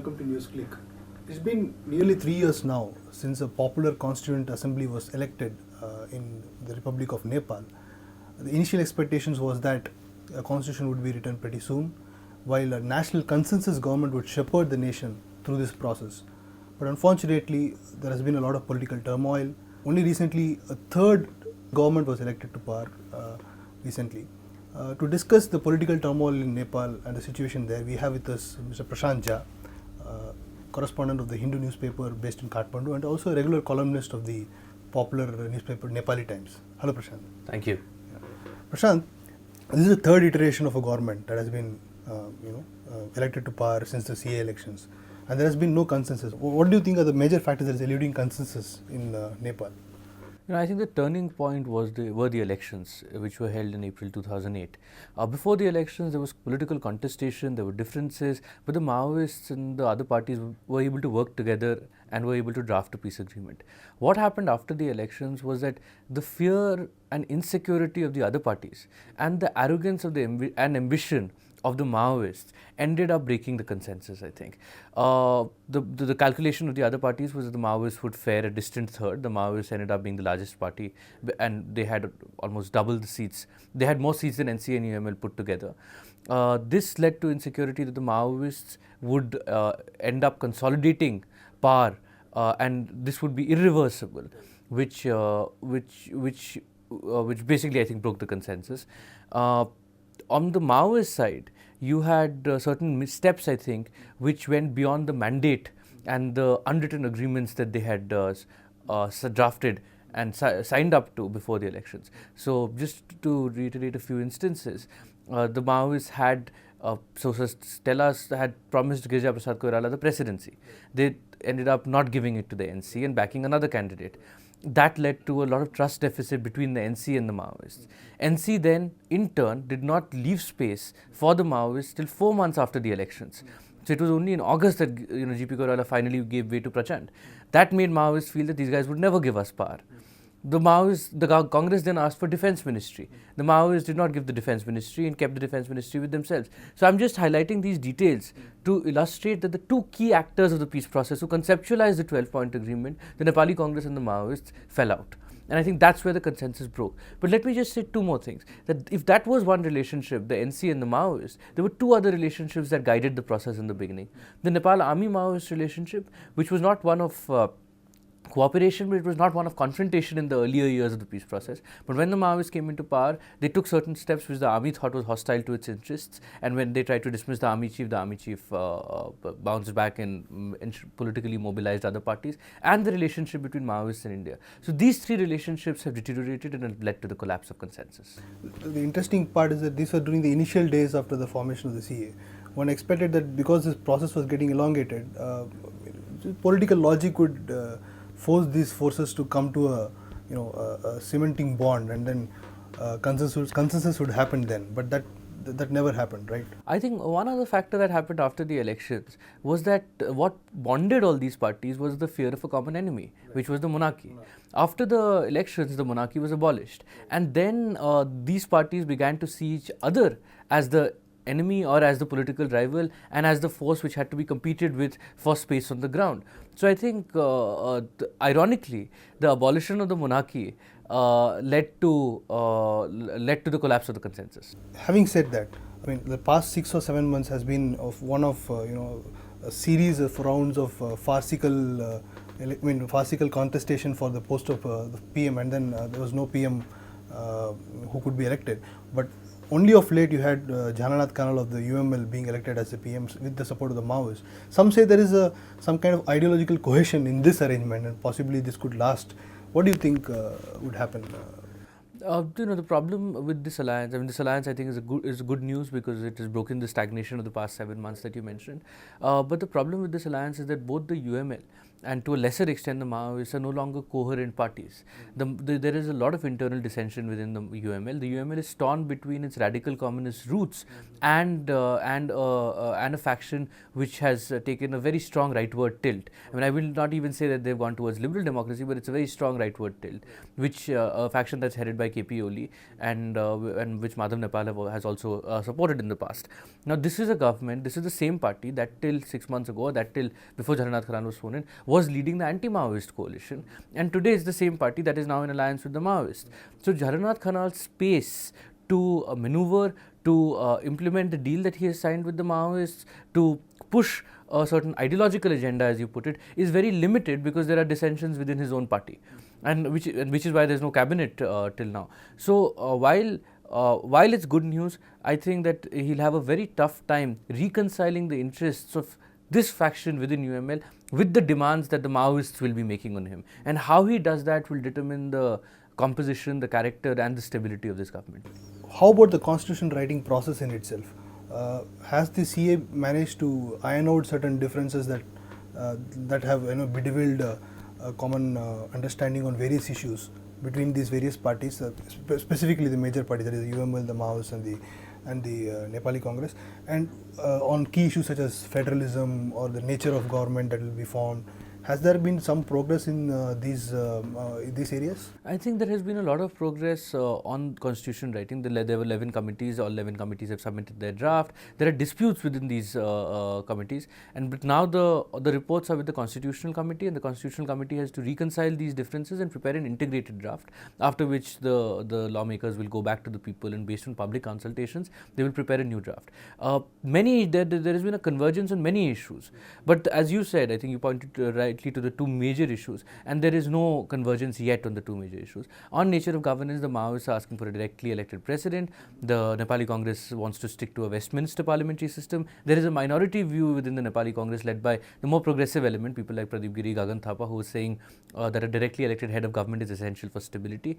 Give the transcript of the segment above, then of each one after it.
welcome to NewsClick. It's been nearly 3 years now since a popular constituent assembly was elected in the Republic of Nepal. The initial expectations was that a constitution would be written pretty soon, while a national consensus government would shepherd the nation through this process. But unfortunately, there has been a lot of political turmoil. Only recently, a third government was elected to power recently. To discuss the political turmoil in Nepal and the situation there, we have with us Mr. Prashant Jha, correspondent of the Hindu newspaper based in Kathmandu and also a regular columnist of the popular newspaper Nepali Times. Hello Prashant. Thank you. Prashant, this is the third iteration of a government that has been elected to power since the CA elections, and there has been no consensus. What do you think are the major factors that is eluding consensus in Nepal? I think the turning point were the elections, which were held in April 2008. Before the elections, there was political contestation, there were differences, but the Maoists and the other parties were able to work together and were able to draft a peace agreement. What happened after the elections was that the fear and insecurity of the other parties and the arrogance of and ambition of the Maoists ended up breaking the consensus, I think. The calculation of the other parties was that the Maoists would fare a distant third. The Maoists ended up being the largest party and they had almost double the seats. They had more seats than NC and UML put together. This led to insecurity that the Maoists would end up consolidating power and this would be irreversible, which basically I think broke the consensus. On the Maoist side, you had certain missteps, I think, which went beyond the mandate and the unwritten agreements that they had drafted and signed up to before the elections. So, just to reiterate a few instances, the Maoists had, sources tell us, had promised Girija Prasad Koirala the presidency. They ended up not giving it to the NC and backing another candidate. That led to a lot of trust deficit between the NC and the Maoists. NC then, in turn, did not leave space for the Maoists till 4 months after the elections. So it was only in August that GP Koirala finally gave way to Prachand. That made Maoists feel that these guys would never give us power. The Congress then asked for defense ministry. The Maoists did not give the defense ministry and kept the defense ministry with themselves. So I'm just highlighting these details to illustrate that the two key actors of the peace process who conceptualized the 12-point agreement, the Nepali Congress and the Maoists, fell out. And I think that's where the consensus broke. But let me just say two more things. That if that was one relationship, the NC and the Maoists, there were two other relationships that guided the process in the beginning. The Nepal Army-Maoist relationship, which was not one of cooperation, but it was not one of confrontation in the earlier years of the peace process. But when the Maoists came into power, they took certain steps which the army thought was hostile to its interests. And when they tried to dismiss the army chief bounced back and politically mobilized other parties, and the relationship between Maoists and India. So these three relationships have deteriorated and have led to the collapse of consensus. The interesting part is that these were during the initial days after the formation of the CA. One expected that because this process was getting elongated, political logic would force these forces to come to a cementing bond, and then consensus would happen then. But that never happened, right? I think one other factor that happened after the elections was that what bonded all these parties was the fear of a common enemy, which was the monarchy. After the elections, the monarchy was abolished, and then these parties began to see each other as the enemy or as the political rival and as the force which had to be competed with for space on the ground. So I think ironically the abolition of the monarchy led to the collapse of the consensus. Having said that, I mean the past 6 or 7 months has been a series of rounds of farcical contestation for the post of the PM, and then there was no PM who could be elected. But only of late you had Jhananath Kanal of the UML being elected as the PM with the support of the Maoists. Some say there is some kind of ideological cohesion in this arrangement and possibly this could last. What do you think would happen? The problem with this alliance, this alliance I think is good news because it has broken the stagnation of the past 7 months that you mentioned. But the problem with this alliance is that both the UML and to a lesser extent the Maoists are no longer coherent parties. There is a lot of internal dissension within the UML. The UML is torn between its radical communist roots and a faction which has taken a very strong rightward tilt. I mean, I will not even say that they've gone towards liberal democracy, but it's a very strong rightward tilt, which a faction that's headed by KP Oli and which Madhav Nepal has also supported in the past. Now, this is a government, this is the same party that till 6 months ago, that till before Jharnath Kharan was sworn in, was leading the anti-Maoist coalition, and today is the same party that is now in alliance with the Maoists. So, Jharnath Khanal's space to maneuver, to implement the deal that he has signed with the Maoists, to push a certain ideological agenda, as you put it, is very limited because there are dissensions within his own party, and which is why there is no cabinet till now. So, while it's good news, I think that he'll have a very tough time reconciling the interests of this faction within UML with the demands that the Maoists will be making on him. And how he does that will determine the composition, the character and the stability of this government. How about the constitution writing process in itself? Has the CA managed to iron out certain differences that have bedeviled a common understanding on various issues between these various parties, specifically the major party, that is the UML, the Maoists and the Nepali Congress, and on key issues such as federalism or the nature of government that will be formed? Has there been some progress in these areas? I think there has been a lot of progress on constitution writing. There were 11 committees. All 11 committees have submitted their draft. There are disputes within these committees, but now the reports are with the Constitutional Committee, and the Constitutional Committee has to reconcile these differences and prepare an integrated draft. After which the lawmakers will go back to the people, and based on public consultations, they will prepare a new draft. There has been a convergence on many issues, but as you said, I think you pointed rightly to the two major issues, and there is no convergence yet on the two major issues. On nature of governance, the Maoists are asking for a directly elected president. The Nepali Congress wants to stick to a Westminster parliamentary system. There is a minority view within the Nepali Congress led by the more progressive element, people like Pradeep Giri, Gagan Thapa, who is saying that a directly elected head of government is essential for stability.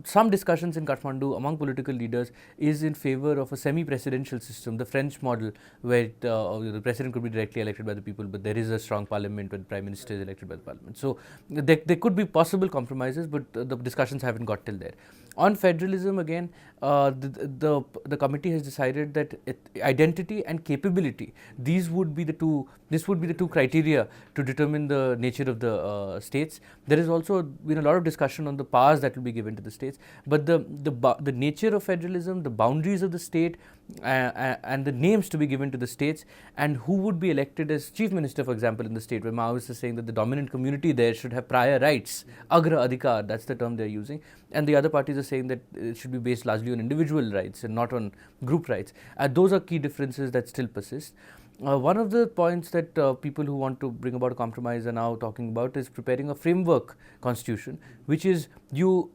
Some discussions in Kathmandu among political leaders is in favor of a semi-presidential system, the French model, where the president could be directly elected by the people, but there is a strong parliament when the prime minister is elected by the parliament. So, there could be possible compromises, but the discussions haven't got till there. On federalism, again, the committee has decided that identity and capability, this would be the two criteria to determine the nature of the states. There has also been a lot of discussion on the powers that will be given to the states, but the nature of federalism, the boundaries of the state, and the names to be given to the states, and who would be elected as chief minister, for example, in the state, where Maoists are saying that the dominant community there should have prior rights, agra adhikar, that's the term they're using, and the other parties are saying that it should be based largely on individual rights and not on group rights. Those are key differences that still persist. One of the points that people who want to bring about a compromise are now talking about is preparing a framework constitution, which is you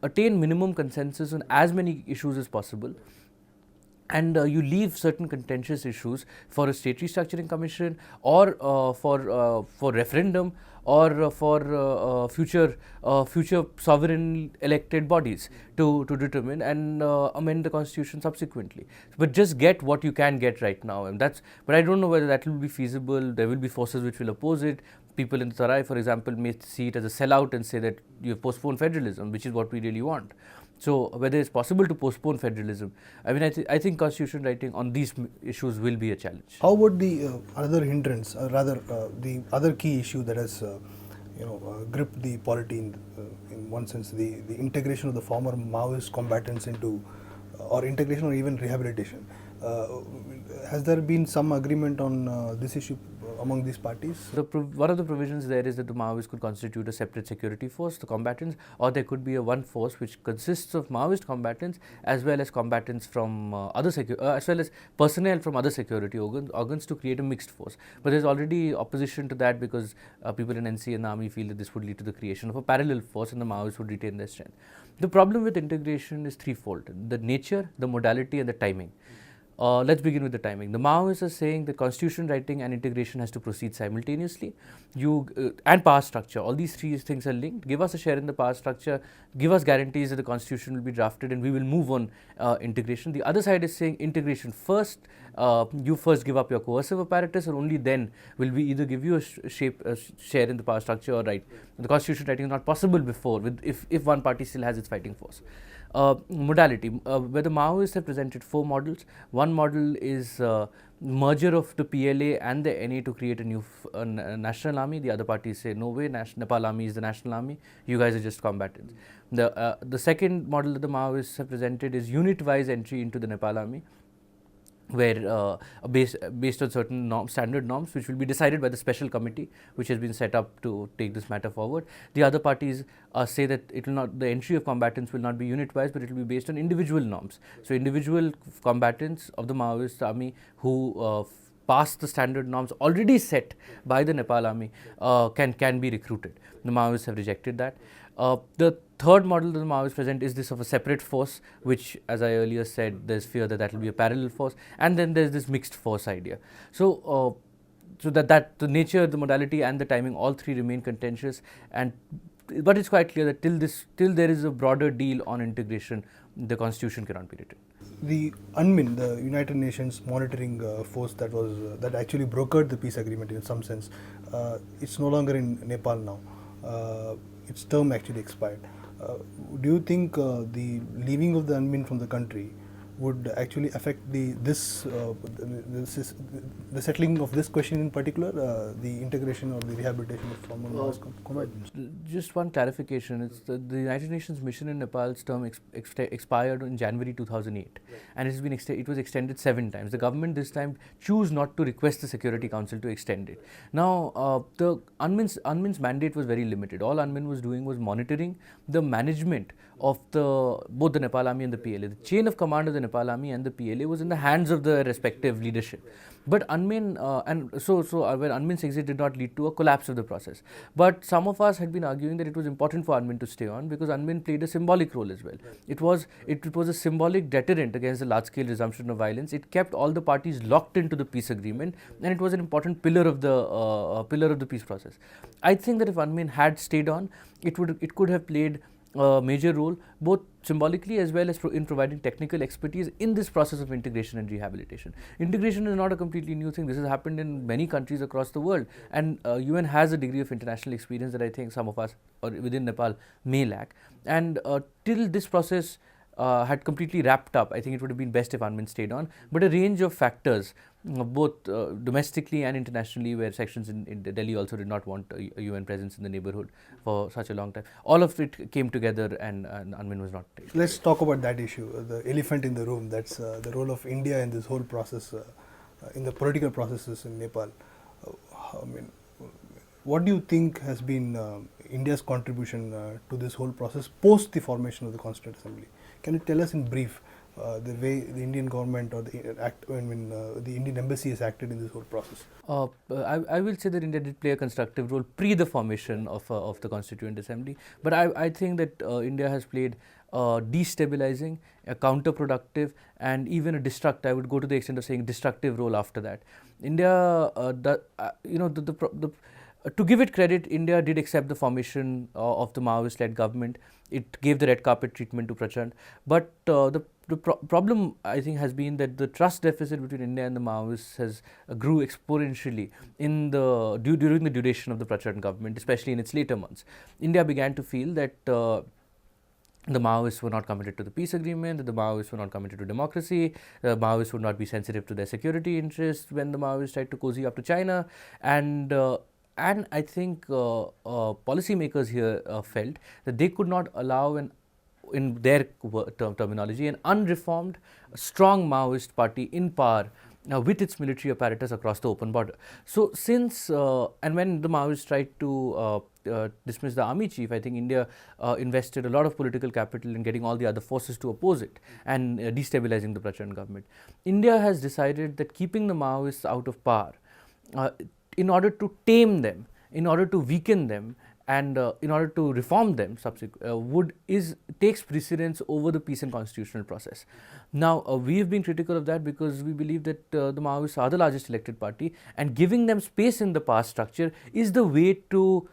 attain minimum consensus on as many issues as possible, and you leave certain contentious issues for a state restructuring commission, or for referendum, or for future sovereign elected bodies to determine and amend the constitution subsequently. But just get what you can get right now, and but I don't know whether that will be feasible. There will be forces which will oppose it. People in Tarai, for example, may see it as a sellout and say that you have postponed federalism, which is what we really want. So, whether it's possible to postpone federalism, I mean, I think constitution writing on these issues will be a challenge. How about the other hindrance, or rather the other key issue that has gripped the polity in one sense, the integration of the former Maoist combatants into, or integration or even rehabilitation? Has there been some agreement on this issue among these parties? One of the provisions there is that the Maoists could constitute a separate security force, the combatants, or there could be a one force which consists of Maoist combatants as well as combatants from as well as personnel from other security organs to create a mixed force. But there is already opposition to that because people in NC and the army feel that this would lead to the creation of a parallel force and the Maoists would retain their strength. The problem with integration is threefold: the nature, the modality and the timing. Let's begin with the timing. The Maoists are saying that constitution writing and integration has to proceed simultaneously. And power structure. All these three things are linked. Give us a share in the power structure. Give us guarantees that the constitution will be drafted, and we will move on integration. The other side is saying integration first. You first give up your coercive apparatus, or only then will we either give you a share in the power structure or right. The constitution writing is not possible before, if one party still has its fighting force. Modality, where the Maoists have presented 4 models. One model is merger of the PLA and the NA to create a new national army. The other parties say no way, Nepal army is the national army, you guys are just combatants. The second model that the Maoists have presented is unit-wise entry into the Nepal army, where based on certain standard norms, which will be decided by the special committee which has been set up to take this matter forward. The other parties say that it will not, the entry of combatants will not be unit wise, but it will be based on individual norms. So individual combatants of the Maoist army who pass the standard norms already set by the Nepal army can be recruited. The Maoists have rejected that. The third model that the Maoists present is this of a separate force, which, as I earlier said, there's fear that will be a parallel force, and then there's this mixed force idea. So, that the nature, the modality, and the timing, all three remain contentious, but it's quite clear that till there is a broader deal on integration, the constitution cannot be written. The UNMISS, the United Nations monitoring force that actually brokered the peace agreement in some sense, it's no longer in Nepal now. Its term actually expired. Do you think the leaving of the UNMISS from the country would actually affect the settling of this question in particular, the integration or the rehabilitation of former Maoist combatants? Just one clarification: it's the United Nations mission in Nepal's term expired in January 2008, and it was extended 7 times. The government this time chose not to request the Security Council to extend it. Now, the UNMISS mandate was very limited. All UNMISS was doing was monitoring the management of both the Nepal army and the PLA. The chain of command of the Nepal army and the PLA was in the hands of the respective leadership. But UNMISS, when UNMISS exit did not lead to a collapse of the process. But some of us had been arguing that it was important for UNMISS to stay on because UNMISS played a symbolic role as well. It was a symbolic deterrent against the large-scale resumption of violence. It kept all the parties locked into the peace agreement, and it was an important pillar of the peace process. I think that if UNMISS had stayed on, it could have played a major role, both symbolically as well as in providing technical expertise in this process of integration and rehabilitation. Integration is not a completely new thing. This has happened in many countries across the world, and UN has a degree of international experience that I think some of us or within Nepal may lack. And till this process had completely wrapped up, I think it would have been best if UNMISS stayed on. But a range of factors, both domestically and internationally, where sections in Delhi also did not want a UN presence in the neighborhood for such a long time, all of it came together, and UNMISS was not taken. Let's talk about that issue, the elephant in the room. That's the role of India in this whole process, in the political processes in Nepal. What do you think has been India's contribution to this whole process post the formation of the Constituent Assembly? Can you tell us in brief the way the Indian government or the Indian embassy has acted in this whole process? I will say that India did play a constructive role pre the formation of the Constituent Assembly, but I think that India has played a destabilizing, a counterproductive, and even a I would go to the extent of saying destructive role after that. India, to give it credit, India did accept the formation of the Maoist-led government. It gave the red carpet treatment to Prashant, but the problem, I think, has been that the trust deficit between India and the Maoists has grew exponentially during the duration of the Prashant government, especially in its later months. India began to feel that the Maoists were not committed to the peace agreement, that the Maoists were not committed to democracy, the Maoists would not be sensitive to their security interests when the Maoists tried to cozy up to China, and I think policymakers here felt that they could not allow in their terminology, an unreformed, strong Maoist party in power with its military apparatus across the open border. So since, and when the Maoists tried to dismiss the army chief, I think India invested a lot of political capital in getting all the other forces to oppose it and destabilizing the Prachand government. India has decided that keeping the Maoists out of power, in order to tame them, in order to weaken them, and in order to reform them takes precedence over the peace and constitutional process. Now we have been critical of that because we believe that the Maoists are the largest elected party, and giving them space in the past structure is the way to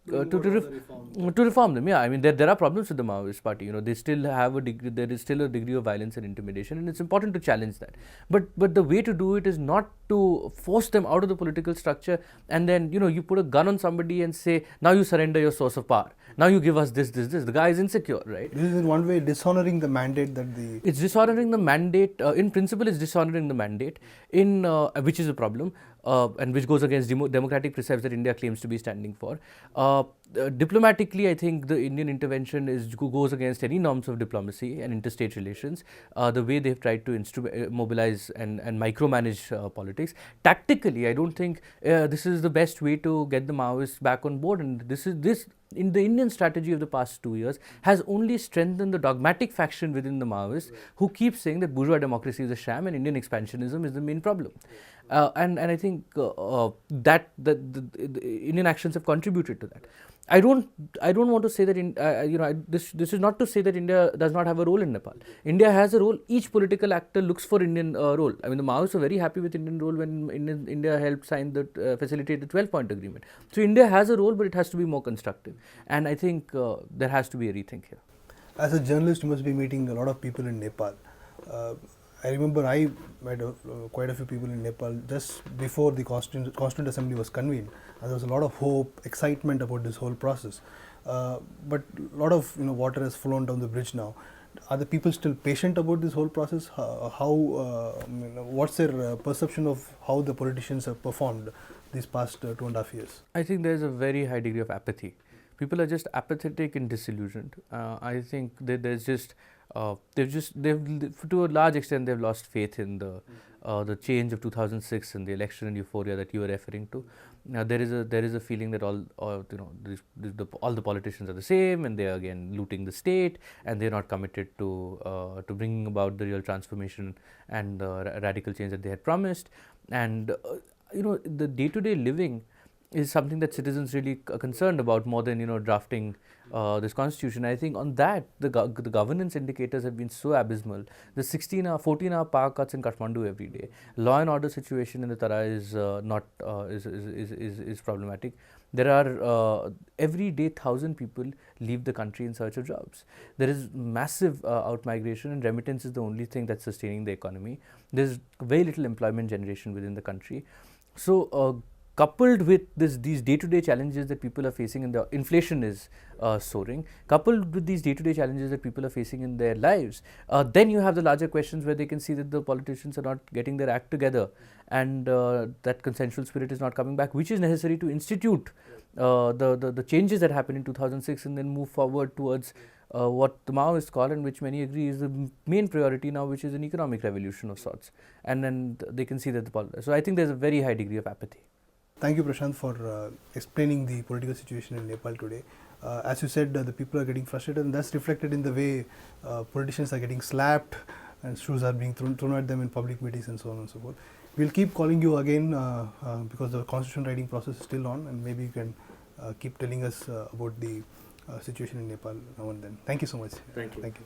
reform them. Yeah, I mean there are problems with the Maoist party. You know, they still have there is still a degree of violence and intimidation, and it's important to challenge that. But the way to do it is not to force them out of the political structure, and then you put a gun on somebody and say, now you surrender your source of power. Now you give us this. The guy is insecure, right? This is in one way dishonoring the mandate that the. It's dishonoring the mandate. In principle, it's dishonoring the mandate, which is a problem. And which goes against democratic precepts that India claims to be standing for. Diplomatically, I think the Indian intervention goes against any norms of diplomacy and interstate relations. The way they've tried to mobilize and micromanage politics. Tactically, I don't think this is the best way to get the Maoists back on board. And this in the Indian strategy of the past 2 years has only strengthened the dogmatic faction within the Maoists, who keep saying that bourgeois democracy is a sham and Indian expansionism is the main problem. And I think that the Indian actions have contributed to that. I don't want to say that this is not to say that India does not have a role in Nepal. India has a role. Each political actor looks for Indian role. I mean, the Maoists were very happy with Indian role when India helped facilitate the 12-point agreement. So India has a role, but it has to be more constructive. And I think there has to be a rethink here. As a journalist, you must be meeting a lot of people in Nepal. I remember I met quite a few people in Nepal just before the Constituent Assembly was convened, and there was a lot of hope, excitement about this whole process. But a lot of water has flown down the bridge now. Are the people still patient about this whole process? What's their perception of how the politicians have performed these past 2.5 years? I think there is a very high degree of apathy. People are just apathetic and disillusioned. I think that there's just to a large extent they've lost faith in the change of 2006 and the election and euphoria that you were referring to. Now there is a feeling that all the politicians are the same, and they are again looting the state, and they're not committed to bringing about the real transformation and radical change that they had promised. And the day-to-day living is something that citizens really are concerned about more than drafting this constitution. I think on that the governance indicators have been so abysmal. The 14-hour power cuts in Kathmandu every day. Law and order situation in the Tara is is problematic. There are every day 1,000 people leave the country in search of jobs. There is massive outmigration, and remittance is the only thing that's sustaining the economy. There's very little employment generation within the country. So coupled with these day-to-day challenges that people are facing, and the inflation is soaring, coupled with these day-to-day challenges that people are facing in their lives, then you have the larger questions where they can see that the politicians are not getting their act together, and that consensual spirit is not coming back, which is necessary to institute the changes that happened in 2006 and then move forward towards what the Maoists call, and which many agree is the main priority now, which is an economic revolution of sorts. And then they can see that so I think there's a very high degree of apathy. Thank you, Prashant, for explaining the political situation in Nepal today. As you said, the people are getting frustrated, and that's reflected in the way politicians are getting slapped and shoes are being thrown at them in public meetings and so on and so forth. We'll keep calling you again because the constitution writing process is still on, and maybe you can keep telling us about the situation in Nepal now and then. Thank you so much. Thank you. Thank you.